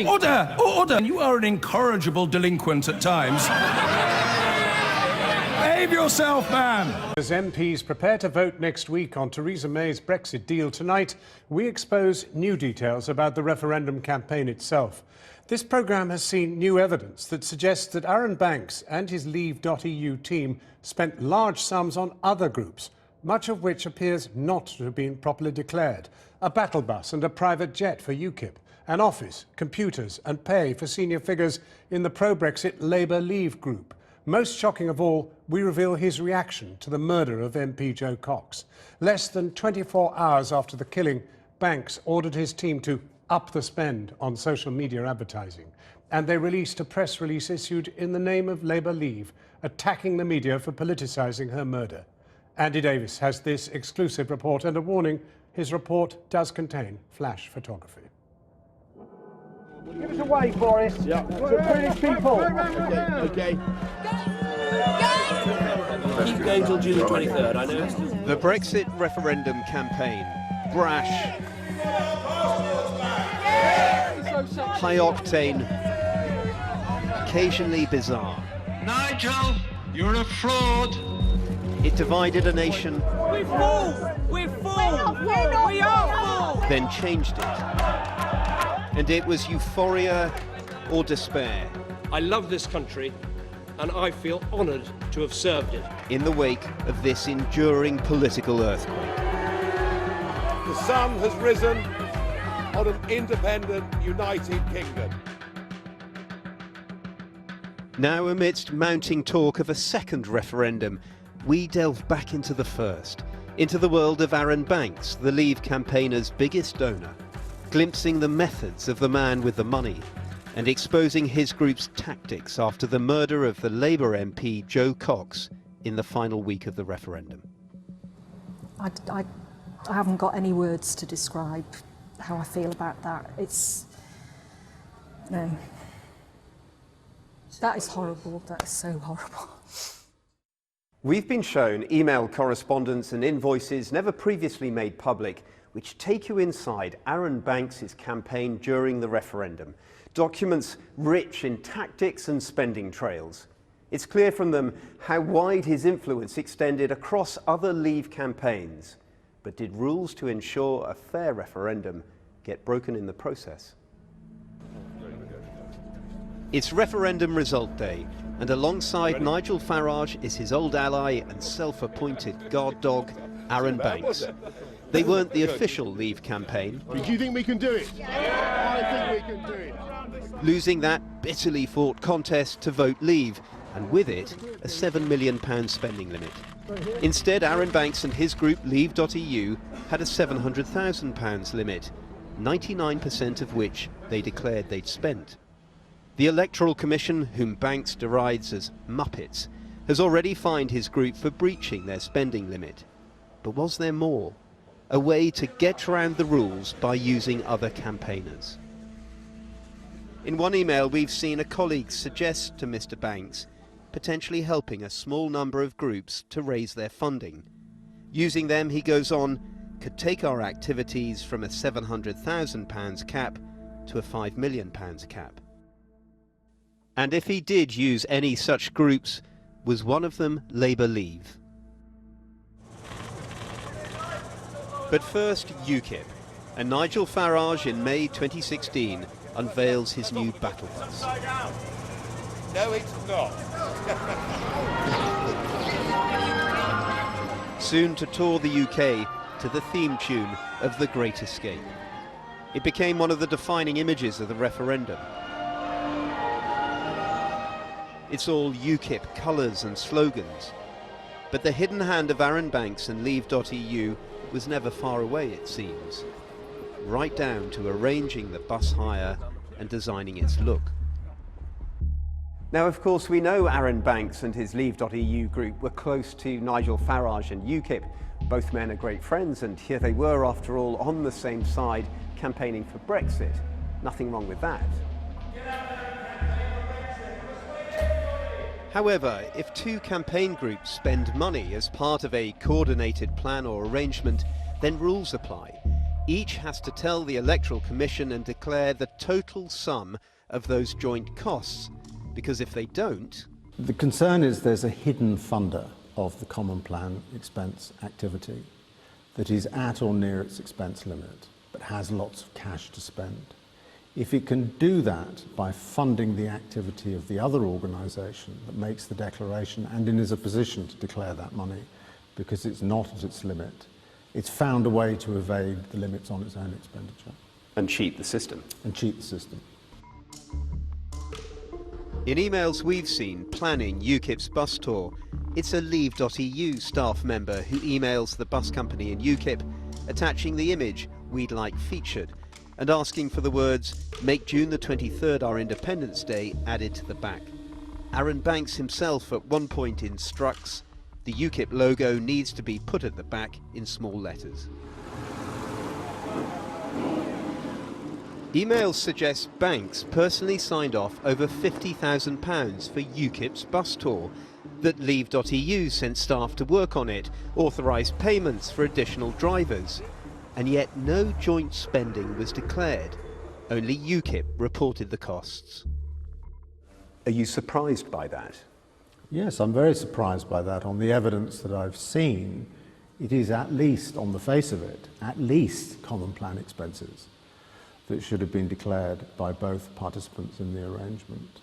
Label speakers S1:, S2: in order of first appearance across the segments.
S1: Order! Order! You are an incorrigible delinquent at times. Behave yourself, man!
S2: As MPs prepare to vote next week on Theresa May's Brexit deal, tonight we expose new details about the referendum campaign itself. This programme has seen new evidence that suggests that Arron Banks and his Leave.eu team spent large sums on other groups, much of which appears not to have been properly declared. A battle bus and a private jet for UKIP, an office, computers and pay for senior figures in the pro-Brexit Labour Leave group. Most shocking of all, we reveal his reaction to the murder of MP Joe Cox. Less than 24 hours after the killing, Banks ordered his team to up the spend on social media advertising. And they released a press release issued in the name of Labour Leave, attacking the media for politicising her murder. Andy Davis has this exclusive report and a warning: his report does contain flash photography.
S3: Give us a wave, Boris. Yeah. To British people.
S4: Okay. Keep going till June 23rd, I know.
S5: The Brexit referendum campaign. Brash. High octane. Occasionally bizarre.
S6: Nigel, you're a fraud.
S5: It divided a nation.
S6: We're fools! We're fools! We are fools!
S5: Then changed it. And it was euphoria or despair.
S4: I love this country and I feel honoured to have served it.
S5: In the wake of this enduring political earthquake.
S7: The sun has risen on an independent, united kingdom.
S5: Now, amidst mounting talk of a second referendum, we delve back into the first, into the world of Arron Banks, the Leave campaigner's biggest donor, glimpsing the methods of the man with the money and exposing his group's tactics after the murder of the Labour MP Joe Cox in the final week of the referendum.
S8: I haven't got any words to describe how I feel about that. That is horrible. That is so horrible.
S5: We've been shown email correspondence and invoices never previously made public, which take you inside Arron Banks' campaign during the referendum. Documents rich in tactics and spending trails. It's clear from them how wide his influence extended across other Leave campaigns. But did rules to ensure a fair referendum get broken in the process? It's referendum result day, and alongside Nigel Farage is his old ally and self-appointed guard dog, Arron Banks. They weren't the official Leave campaign.
S9: Do you think we can do it? I think we can do it.
S5: Losing that bitterly fought contest to vote Leave, and with it, a £7 million spending limit. Instead, Arron Banks and his group Leave.eu had a £700,000 limit, 99% of which they declared they'd spent. The Electoral Commission, whom Banks derides as Muppets, has already fined his group for breaching their spending limit. But was there more? A way to get around the rules by using other campaigners. In one email, we've seen a colleague suggest to Mr. Banks potentially helping a small number of groups to raise their funding. Using them, he goes on, could take our activities from a £700,000 cap to a £5 million cap. And if he did use any such groups, was one of them Labour Leave? But first, UKIP, and Nigel Farage in May 2016 unveils his new battle bus.
S7: No, it's not.
S5: Soon to tour the UK to the theme tune of The Great Escape. It became one of the defining images of the referendum. It's all UKIP colours and slogans. But the hidden hand of Arron Banks and Leave.eu was never far away, it seems. Right down to arranging the bus hire and designing its look. Now, of course, we know Arron Banks and his Leave.eu group were close to Nigel Farage and UKIP. Both men are great friends, and here they were, after all, on the same side, campaigning for Brexit. Nothing wrong with that. However, if two campaign groups spend money as part of a coordinated plan or arrangement, then rules apply. Each has to tell the Electoral Commission and declare the total sum of those joint costs, because if they don't...
S10: The concern is there's a hidden funder of the common plan expense activity that is at or near its expense limit, but has lots of cash to spend. If it can do that by funding the activity of the other organisation that makes the declaration and is a position to declare that money because it's not at its limit, it's found a way to evade the limits on its own expenditure.
S5: And cheat the system.
S10: And cheat the system.
S5: In emails we've seen planning UKIP's bus tour, it's a Leave.eu staff member who emails the bus company in UKIP, attaching the image we'd like featured, and asking for the words, "Make June the 23rd our Independence Day," added to the back. Arron Banks himself at one point instructs, the UKIP logo needs to be put at the back in small letters. Emails suggest Banks personally signed off over £50,000 for UKIP's bus tour, that Leave.eu sent staff to work on it, authorised payments for additional drivers, and yet no joint spending was declared. Only UKIP reported the costs. Are you surprised by that?
S10: Yes, I'm very surprised by that. On the evidence that I've seen, it is at least, on the face of it, at least common plan expenses that should have been declared by both participants in the arrangement.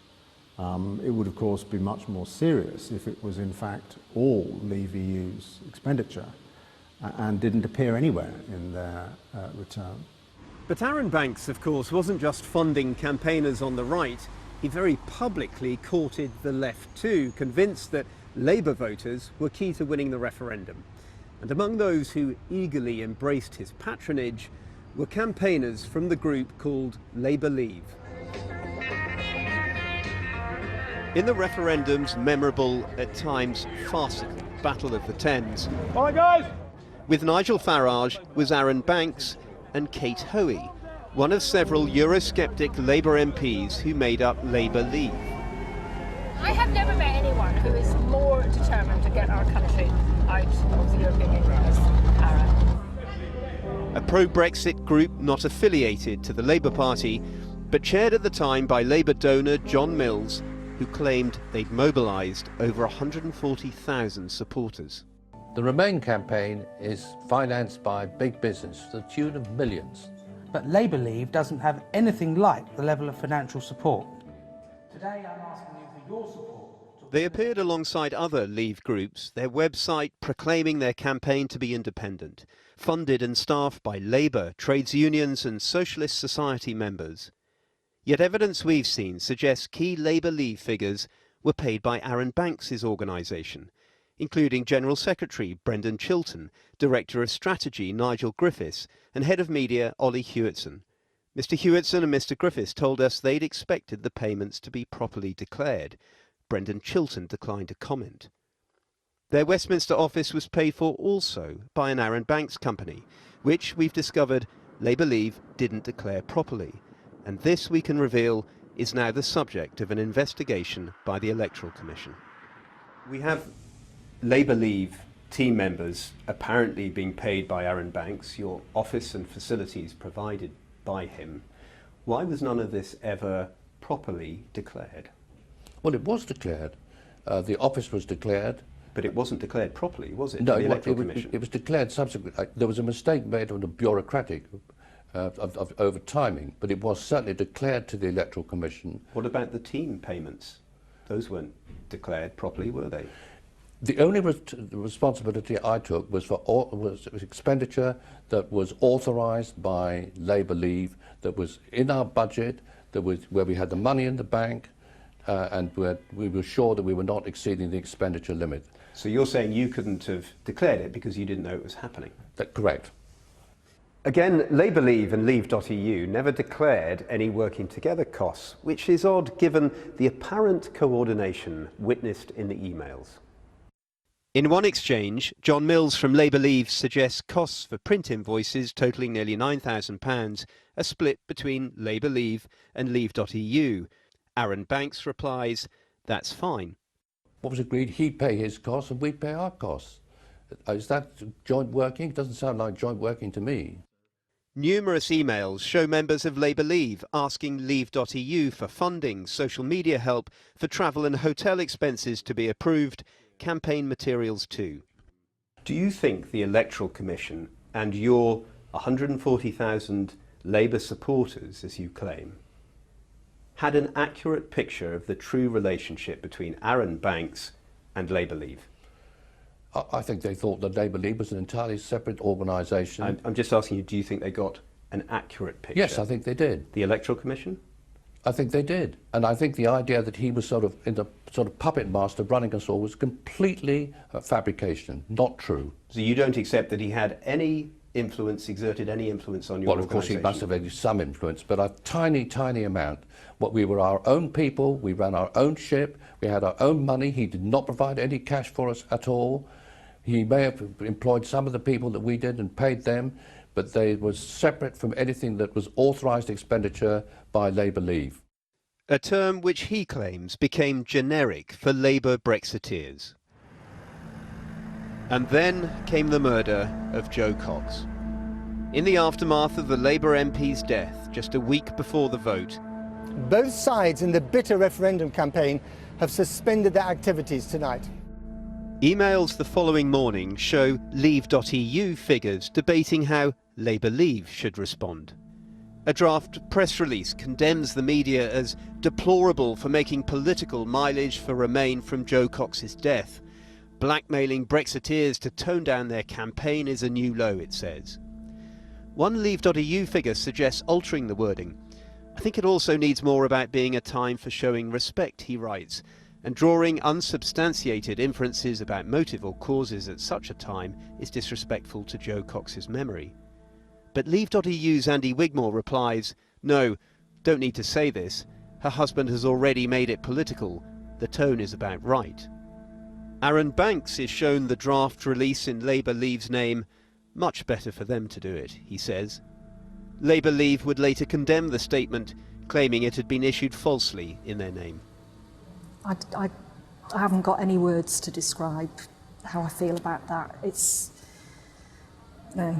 S10: It would, of course, be much more serious if it was, in fact, all Leave EU's expenditure and didn't appear anywhere in their return.
S5: But Arron Banks, of course, wasn't just funding campaigners on the right. He very publicly courted the left too, convinced that Labour voters were key to winning the referendum. And among those who eagerly embraced his patronage were campaigners from the group called Labour Leave. In the referendum's memorable, at times farcical, Battle of the Thames,
S3: All right, guys.
S5: with Nigel Farage was Arron Banks and Kate Hoey, one of several Eurosceptic Labour MPs who made up Labour Leave.
S11: I have never met anyone who is more determined to get our country out of the European Union as Arron.
S5: A pro-Brexit group not affiliated to the Labour Party, but chaired at the time by Labour donor John Mills, who claimed they'd mobilised over 140,000 supporters.
S12: The Remain campaign is financed by big business to the tune of millions.
S6: But Labour Leave doesn't have anything like the level of financial support. Today I'm asking you for your support.
S5: They appeared alongside other Leave groups, their website proclaiming their campaign to be independent, funded and staffed by Labour, trades unions and Socialist Society members. Yet evidence we've seen suggests key Labour Leave figures were paid by Arron Banks' organisation, including General Secretary Brendan Chilton, Director of Strategy Nigel Griffiths, and Head of Media Ollie Hewitson. Mr Hewitson and Mr Griffiths told us they'd expected the payments to be properly declared. Brendan Chilton declined to comment. Their Westminster office was paid for also by an Arron Banks company, which we've discovered Labour Leave didn't declare properly. And this, we can reveal, is now the subject of an investigation by the Electoral Commission. We have Labour Leave team members apparently being paid by Arron Banks, your office and facilities provided by him. Why was none of this ever properly declared?
S12: Well, it was declared. The office was declared.
S5: But it wasn't declared properly, was it?
S12: No,
S5: the Electoral Commission?
S12: It was declared subsequently. There was a mistake made on the bureaucratic over timing, but it was certainly declared to the Electoral Commission.
S5: What about the team payments? Those weren't declared properly, were they?
S12: The only responsibility I took was for expenditure that was authorised by Labour Leave, that was in our budget, that was where we had the money in the bank, and we were sure that we were not exceeding the expenditure limit.
S5: So you're saying you couldn't have declared it because you didn't know it was happening?
S12: That's correct.
S5: Again, Labour Leave and Leave.eu never declared any working together costs, which is odd given the apparent coordination witnessed in the emails. In one exchange, John Mills from Labour Leave suggests costs for print invoices totalling nearly £9,000 are split between Labour Leave and Leave.eu. Arron Banks replies, that's fine.
S12: What was agreed, he'd pay his costs and we'd pay our costs. Is that joint working? It doesn't sound like joint working to me.
S5: Numerous emails show members of Labour Leave asking Leave.eu for funding, social media help, for travel and hotel expenses to be approved, campaign materials too. Do you think the Electoral Commission and your 140,000 Labour supporters, as you claim, had an accurate picture of the true relationship between Arron Banks and Labour Leave?
S12: I think they thought that Labour Leave was an entirely separate organisation.
S5: I'm just asking you, do you think they got an accurate picture?
S12: Yes, I think they did.
S5: The Electoral Commission?
S12: I think they did. And I think the idea that he was sort of in the sort of puppet master running us all was completely a fabrication, not true.
S5: So you don't accept that he had any influence, exerted any influence on your
S12: organisation? Well, of course he must have had some influence, but a tiny, tiny amount. We were our own people, we ran our own ship, we had our own money, he did not provide any cash for us at all. He may have employed some of the people that we did and paid them, but they were separate from anything that was authorised expenditure by Labour Leave.
S5: A term which he claims became generic for Labour Brexiteers. And then came the murder of Joe Cox. In the aftermath of the Labour MP's death, just a week before the vote,
S3: Both sides in the bitter referendum campaign have suspended their activities tonight.
S5: Emails the following morning show Leave.eu figures debating how Labour Leave should respond. A draft press release condemns the media as deplorable for making political mileage for Remain from Joe Cox's death. Blackmailing Brexiteers to tone down their campaign is a new low, it says. One Leave.eu figure suggests altering the wording. I think it also needs more about being a time for showing respect, he writes, and drawing unsubstantiated inferences about motive or causes at such a time is disrespectful to Joe Cox's memory. But Leave.eu's Andy Wigmore replies, no, don't need to say this. Her husband has already made it political. The tone is about right. Arron Banks is shown the draft release in Labour Leave's name. Much better for them to do it, he says. Labour Leave would later condemn the statement, claiming it had been issued falsely in their name.
S8: I haven't got any words to describe how I feel about that. It's that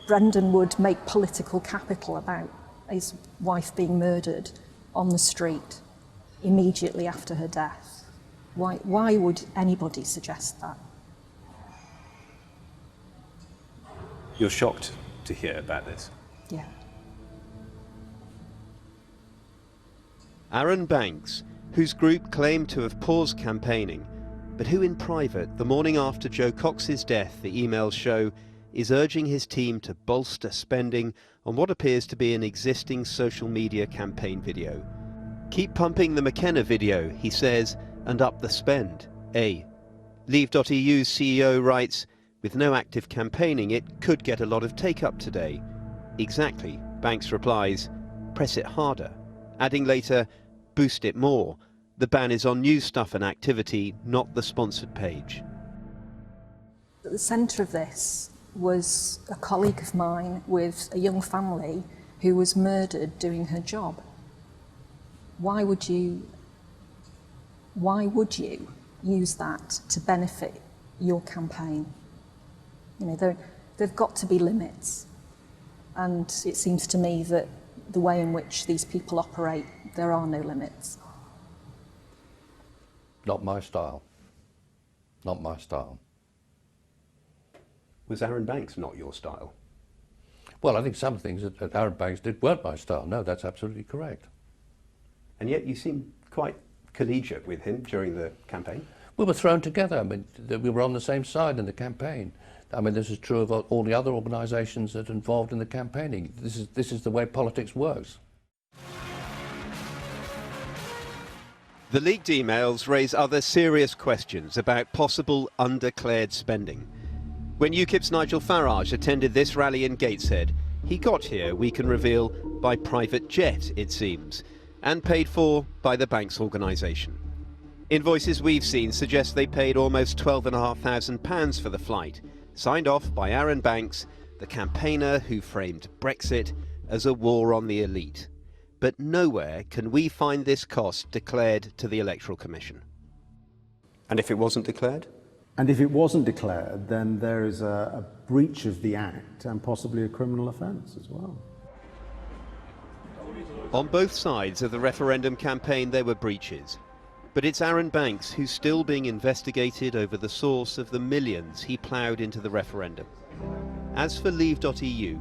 S8: Brendan would make political capital about his wife being murdered on the street immediately after her death. Why would anybody suggest that?
S5: You're shocked to hear about this?
S8: Yeah.
S5: Arron Banks, whose group claimed to have paused campaigning, but who in private, the morning after Joe Cox's death, the emails show, is urging his team to bolster spending on what appears to be an existing social media campaign video. Keep pumping the McKenna video, he says, and up the spend. Leave.eu's CEO writes, with no active campaigning, it could get a lot of take-up today. Exactly, Banks replies, press it harder. Adding later, boost it more. The ban is on news stuff and activity, not the sponsored page.
S8: At the centre of this was a colleague of mine with a young family who was murdered doing her job. Why would you use that to benefit your campaign? You know, there've got to be limits. And it seems to me that the way in which these people operate, there are no limits.
S12: Not my style. Not my style.
S5: Was Arron Banks not your style?
S12: Well, I think some things that Arron Banks did weren't my style. No, that's absolutely correct.
S5: And yet you seem quite collegiate with him during the campaign.
S12: We were thrown together. I mean, we were on the same side in the campaign. I mean, this is true of all the other organisations that are involved in the campaigning. This is the way politics works.
S5: The leaked emails raise other serious questions about possible undeclared spending. When UKIP's Nigel Farage attended this rally in Gateshead, he got here, we can reveal, by private jet, it seems, and paid for by the Banks organisation. Invoices we've seen suggest they paid almost £12,500 for the flight, signed off by Arron Banks, the campaigner who framed Brexit as a war on the elite. But nowhere can we find this cost declared to the Electoral Commission. And if it wasn't declared?
S10: And if it wasn't declared, then there is a breach of the Act and possibly a criminal offence as well.
S5: On both sides of the referendum campaign there were breaches. But it's Arron Banks who's still being investigated over the source of the millions he ploughed into the referendum. As for Leave.eu,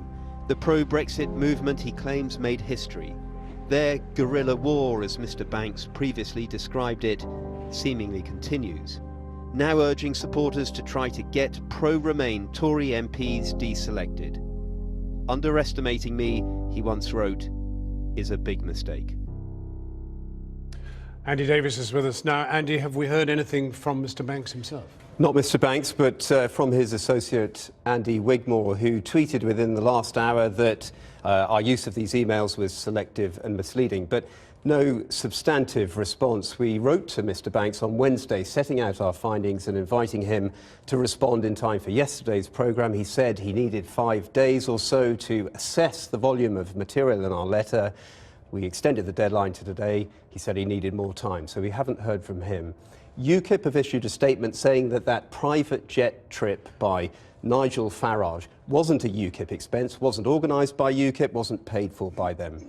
S5: the pro-Brexit movement he claims made history, their guerrilla war, as Mr. Banks previously described it, seemingly continues, now urging supporters to try to get pro-Remain Tory MPs deselected. Underestimating me, he once wrote, is a big mistake.
S2: Andy Davis is with us now. Andy, have we heard anything from Mr. Banks himself?
S5: Not Mr. Banks, but from his associate Andy Wigmore, who tweeted within the last hour that our use of these emails was selective and misleading, but no substantive response. We wrote to Mr. Banks on Wednesday, setting out our findings and inviting him to respond in time for yesterday's programme. He said he needed 5 days or so to assess the volume of material in our letter. We extended the deadline to today. He said he needed more time, so we haven't heard from him. UKIP have issued a statement saying that that private jet trip by Nigel Farage wasn't a UKIP expense, wasn't organised by UKIP, wasn't paid for by them.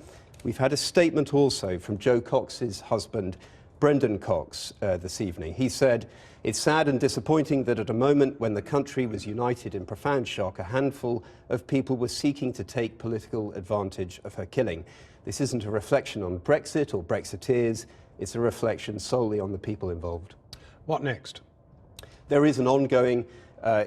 S5: We've had a statement also from Joe Cox's husband, Brendan Cox, this evening. He said, "It's sad and disappointing that at a moment when the country was united in profound shock, a handful of people were seeking to take political advantage of her killing. This isn't a reflection on Brexit or Brexiteers, it's a reflection solely on the people involved."
S2: What next?
S5: There is an ongoing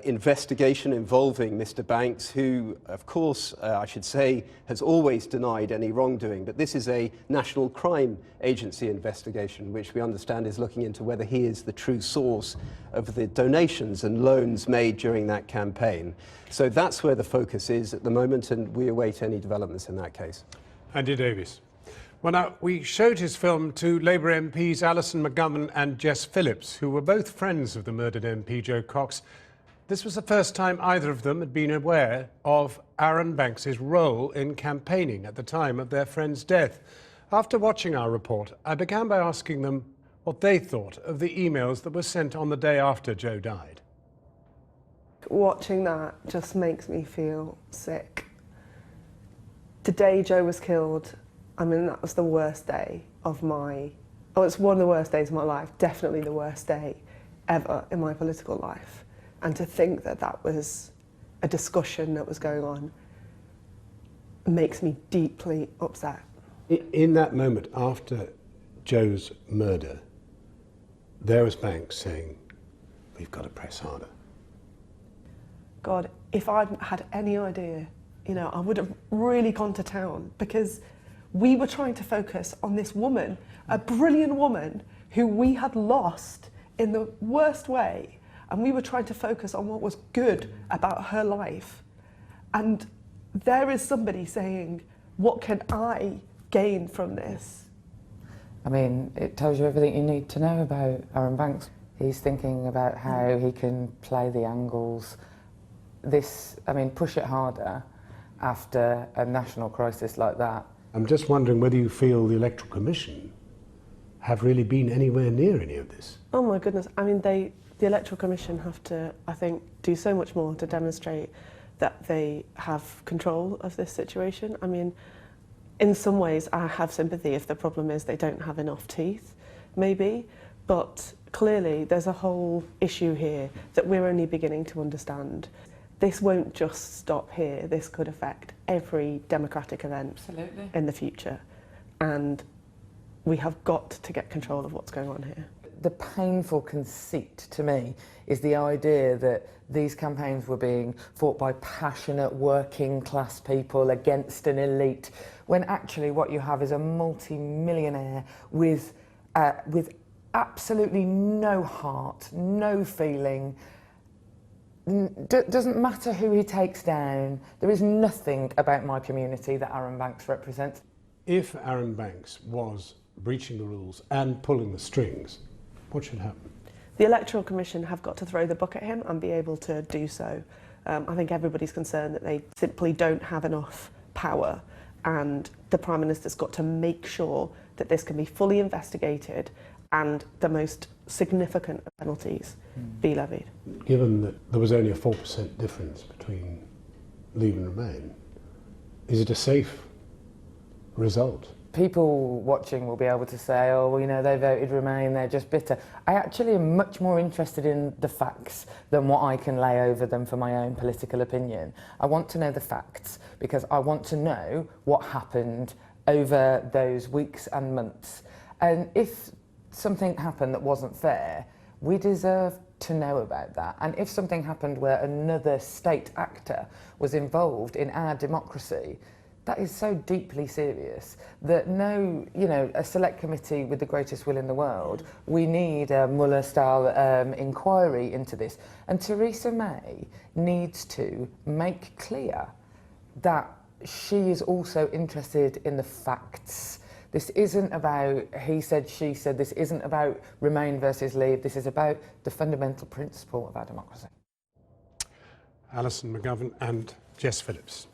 S5: investigation involving Mr. Banks, who, of course, I should say, has always denied any wrongdoing. But this is a National Crime Agency investigation, which we understand is looking into whether he is the true source of the donations and loans made during that campaign. So that's where the focus is at the moment, and we await any developments in that case.
S2: Andy Davis. Well, now, we showed his film to Labour MPs Alison McGovern and Jess Phillips, who were both friends of the murdered MP Joe Cox. This was the first time either of them had been aware of Arron Banks' role in campaigning at the time of their friend's death. After watching our report, I began by asking them what they thought of the emails that were sent on the day after Joe died.
S13: Watching that just makes me feel sick. The day Joe was killed, I mean, that was the worst day of it's one of the worst days of my life, definitely the worst day ever in my political life. And to think that that was a discussion that was going on makes me deeply upset.
S2: In that moment after Joe's murder, there was Banks saying, "We've got to press harder."
S13: God, if I'd had any idea, I would have really gone to town, because we were trying to focus on this woman, a brilliant woman who we had lost in the worst way. And we were trying to focus on what was good about her life. And there is somebody saying, what can I gain from this?
S14: I mean, it tells you everything you need to know about Arron Banks. He's thinking about how he can play the angles. Push it harder after a national crisis like that.
S2: I'm just wondering whether you feel the Electoral Commission have really been anywhere near any of this.
S13: Oh my goodness, I mean, the Electoral Commission have to, I think, do so much more to demonstrate that they have control of this situation. I mean, in some ways I have sympathy if the problem is they don't have enough teeth, maybe, but clearly there's a whole issue here that we're only beginning to understand. This won't just stop here. This could affect every democratic event in the future. And we have got to get control of what's going on here.
S14: The painful conceit to me is the idea that these campaigns were being fought by passionate working class people against an elite, when actually what you have is a multi-millionaire with absolutely no heart, no feeling. Doesn't matter who he takes down. There is nothing about my community that Arron Banks represents.
S2: If Arron Banks was breaching the rules and pulling the strings, what should happen?
S13: The Electoral Commission have got to throw the book at him and be able to do so. I think everybody's concerned that they simply don't have enough power, and the Prime Minister's got to make sure that this can be fully investigated and the most significant of penalties be levied.
S2: Given that there was only a 4% difference between Leave and Remain, is it a safe result?
S14: People watching will be able to say, oh, well, you know, they voted Remain, they're just bitter. I actually am much more interested in the facts than what I can lay over them for my own political opinion. I want to know the facts because I want to know what happened over those weeks and months. And if something happened that wasn't fair, we deserve to know about that. And if something happened where another state actor was involved in our democracy, that is so deeply serious that no, you know, a select committee with the greatest will in the world, we need a Mueller-style inquiry into this. And Theresa May needs to make clear that she is also interested in the facts. This isn't about he said, she said. This isn't about Remain versus Leave. This is about the fundamental principle of our democracy.
S2: Alison McGovern and Jess Phillips.